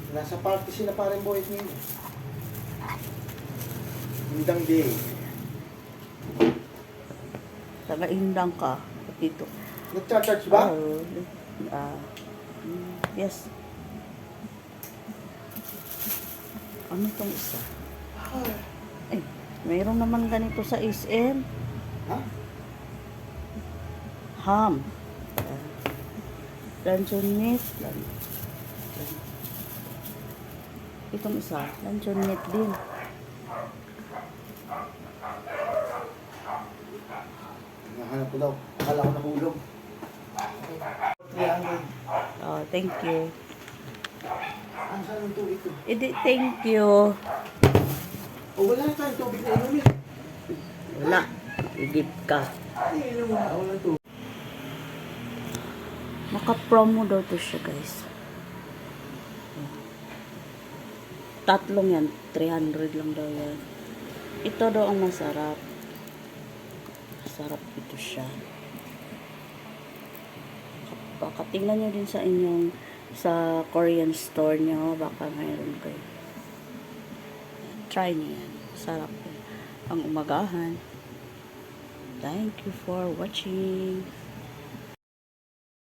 Nasa party sila parang boy ninyo. Indang day. Taga-indang ka. Dito. Nag-charge ba? Yes. Ano itong isa? Eh, mayroon naman ganito sa SM. Ha? Ham. Luncheon meat. Itong isa, luncheon meat din. Nahanap ko daw. Akala ko nahulog. 300. Oh, thank you. Ang saan ng tubig ko? Edi, thank you. O wala na tayong tubig na inumin. Wala. I-give ka. Ay, inom na. Wala tubig. Maka-promo daw to siya, guys. Tatlong yan. 300 lang daw yan. Ito daw ang masarap. Masarap ito siya. Baka tingnan nyo din sa inyong sa Korean store nyo. Baka mayroon kayo. Try nyo yan. Sarap yan. Ang umagahan. Thank you for watching.